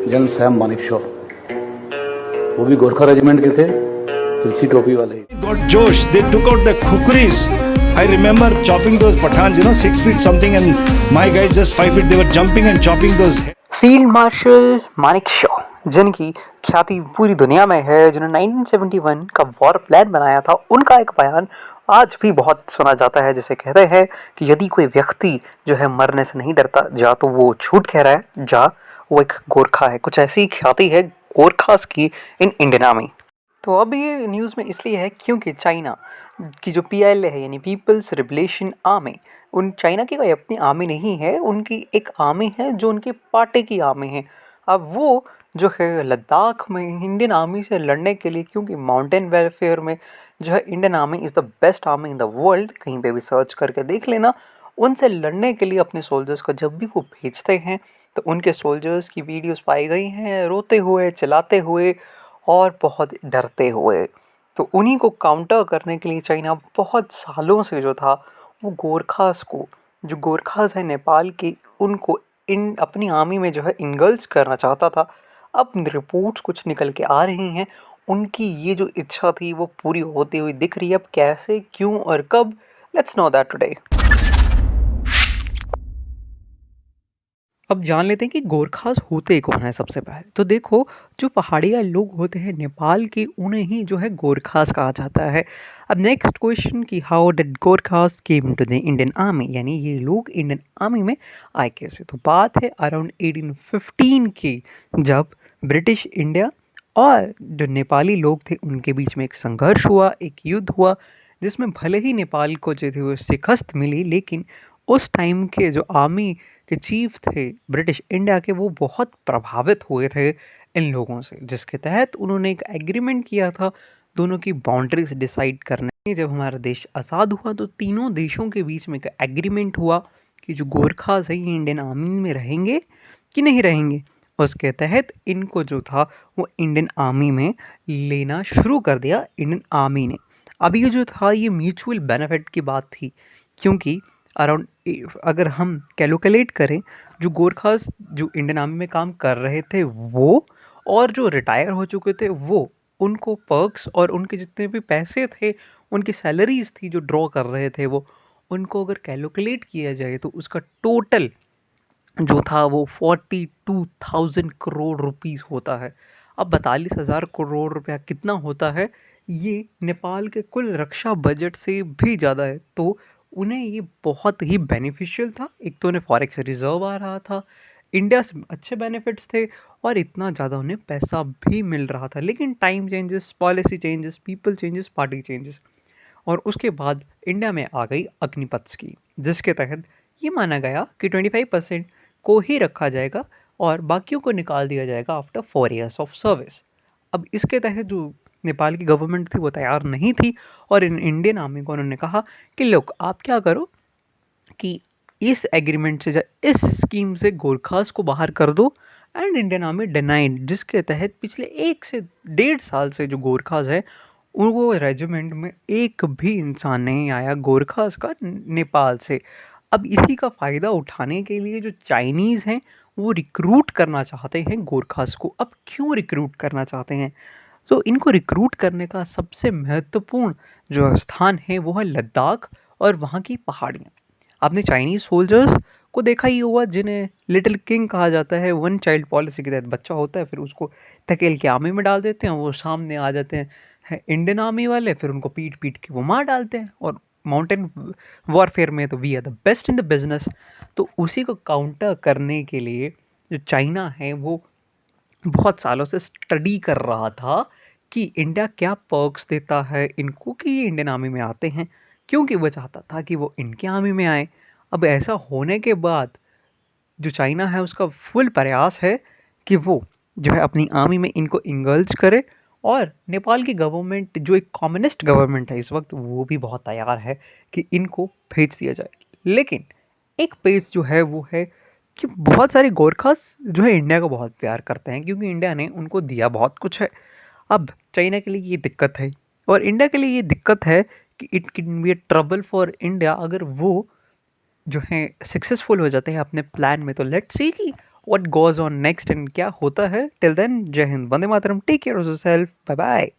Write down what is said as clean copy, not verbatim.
General Sam Manekshaw, वो भी Gorkha regiment के थे, तिरछी टोपी वाले। Got Josh, they took out the kukris. I remember chopping those pathans, 6 feet something, and my guys just 5 feet. They were jumping and chopping those. Field marshal Manekshaw, जिनकी ख्याति पूरी दुनिया में है, जिन्होंने 1971 का वॉर प्लान बनाया था, उनका एक बयान आज भी बहुत सुना जाता है, जिसे कहते हैं कि यदि कोई व्यक्ति जो है मरने से नहीं डरता, जा तो वो झूठ कह रहा है, जा वो एक गोरखा है। कुछ ऐसी ख्याति है गोरखास की इन इंडियन आर्मी। तो अब ये न्यूज़ में इसलिए है क्योंकि चाइना की जो PLA है, यानी पीपल्स लिबरेशन आर्मी, उन चाइना की कोई अपनी आर्मी नहीं है, उनकी एक आर्मी है जो उनके पार्टी की आर्मी है। अब वो जो है लद्दाख में इंडियन आर्मी से लड़ने के लिए, क्योंकि माउंटेन वेलफेयर में जो है Indian army is the best army in the world, कहीं पे भी सर्च करके देख लेना, उनसे लड़ने के लिए अपने सोल्जर्स को जब भी वो भेजते हैं तो उनके सोल्जर्स की वीडियोस पाई गई हैं रोते हुए, चिल्लाते हुए और बहुत डरते हुए। तो उन्हीं को काउंटर करने के लिए चाइना बहुत सालों से जो था वो गोरखास को, जो गोरखास है नेपाल की, उनको इन अपनी आर्मी में जो है इनगल्ज करना चाहता था। अब रिपोर्ट्स कुछ निकल के आ रही हैं, उनकी ये जो इच्छा थी वो पूरी होती हुई दिख रही है। अब कैसे, क्यों और कब, लेट्स नो दैट टुडे। अब जान लेते हैं कि गोरखास होते कौन है। सबसे पहले तो देखो, जो पहाड़िया लोग होते हैं नेपाल के, उन्हें ही जो है गोरखास कहा जाता है। अब नेक्स्ट क्वेश्चन कि how did Gorkhas came to the Indian army, यानी ये लोग इंडियन आर्मी में आए कैसे। तो बात है अराउंड 1815 की, जब ब्रिटिश इंडिया और जो नेपाली लोग थे उनके बीच में एक संघर्ष हुआ, एक युद्ध हुआ, जिसमें भले ही नेपाल को जो थी वो शिकस्त मिली, लेकिन उस टाइम के जो आर्मी के चीफ थे ब्रिटिश इंडिया के, वो बहुत प्रभावित हुए थे इन लोगों से, जिसके तहत उन्होंने एक एग्रीमेंट किया था दोनों की बाउंड्रीज डिसाइड करने। जब हमारा देश आज़ाद हुआ तो तीनों देशों के बीच में एक एग्रीमेंट हुआ कि जो गोरखास है ये इंडियन आर्मी में रहेंगे कि नहीं रहेंगे। उसके तहत इनको जो था वो इंडियन आर्मी में लेना शुरू कर दिया इंडियन आर्मी ने। अब ये जो था ये म्यूचुअल बेनिफिट की बात थी, क्योंकि अराउंड अगर हम कैलकुलेट करें, जो गोरखास जो इंडियन आर्मी में काम कर रहे थे वो, और जो रिटायर हो चुके थे वो, उनको पर्क्स और उनके जितने भी पैसे थे, उनकी सैलरीज थी जो ड्रॉ कर रहे थे वो, उनको अगर कैलकुलेट किया जाए तो उसका टोटल जो था वो 42,000 करोड़ रुपीस होता है। अब 42,000 करोड़ रुपया कितना होता है, ये नेपाल के कुल रक्षा बजट से भी ज़्यादा है। तो उन्हें ये बहुत ही बेनिफिशियल था। एक तो उन्हें फॉरेक्स रिजर्व आ रहा था, इंडिया से अच्छे बेनिफिट्स थे, और इतना ज़्यादा उन्हें पैसा भी मिल रहा था। लेकिन time changes, policy changes, people changes, party changes, और उसके बाद इंडिया में आ गई अग्निपथ स्कीम, जिसके तहत ये माना गया कि 25% को ही रखा जाएगा और बाकियों को निकाल दिया जाएगा आफ्टर 4 ईयर्स ऑफ सर्विस। अब इसके तहत जो नेपाल की गवर्नमेंट थी वो तैयार नहीं थी, और इन इंडियन आर्मी को उन्होंने कहा कि लोग आप क्या करो कि इस एग्रीमेंट से, इस स्कीम से गोरखास को बाहर कर दो। एंड इंडियन आर्मी डिनाइड, जिसके तहत पिछले 1 से 1.5 साल से जो गोरखास है, वो रेजिमेंट में एक भी इंसान नहीं आया गोरखास का नेपाल से। अब इसी का फ़ायदा उठाने के लिए जो चाइनीज़ हैं वो रिक्रूट करना चाहते हैं गोरखास को। अब क्यों रिक्रूट करना चाहते हैं, तो इनको रिक्रूट करने का सबसे महत्वपूर्ण जो स्थान है वो है लद्दाख और वहाँ की पहाड़ियाँ। आपने चाइनीज़ सोल्जर्स को देखा ही होगा, जिन्हें लिटिल किंग कहा जाता है। 1 चाइल्ड पॉलिसी के तहत बच्चा होता है, फिर उसको धकेल के आर्मी में डाल देते हैं, वो सामने आ जाते हैं इंडियन आर्मी वाले, फिर उनको पीट पीट के वो मार डालते हैं। और माउंटेन वॉरफेयर में तो we are the best in the business. तो उसी को काउंटर करने के लिए जो चाइना है वो बहुत सालों से स्टडी कर रहा था कि इंडिया क्या पर्क्स देता है इनको कि ये इंडियन आर्मी में आते हैं, क्योंकि वो चाहता था कि वो इनके आर्मी में आए। अब ऐसा होने के बाद जो चाइना है उसका फुल प्रयास है कि वो जो है अपनी आर्मी में इनको इंगल्ज करे, और नेपाल की गवर्नमेंट जो एक कम्युनिस्ट गवर्नमेंट है इस वक्त, वो भी बहुत तैयार है कि इनको भेज दिया जाए। लेकिन एक पेज जो है वो है कि बहुत सारे गोरखास जो है इंडिया को बहुत प्यार करते हैं, क्योंकि इंडिया ने उनको दिया बहुत कुछ है। अब चाइना के लिए ये दिक्कत है, और इंडिया के लिए ये दिक्कत है कि it can be a trouble for India अगर वो जो है सक्सेसफुल हो जाते हैं अपने प्लान में। तो लेट्स सी कि what goes on next and क्या होता है। टिल देन जय हिंद, वंदे मातरम, take care of yourself, bye bye.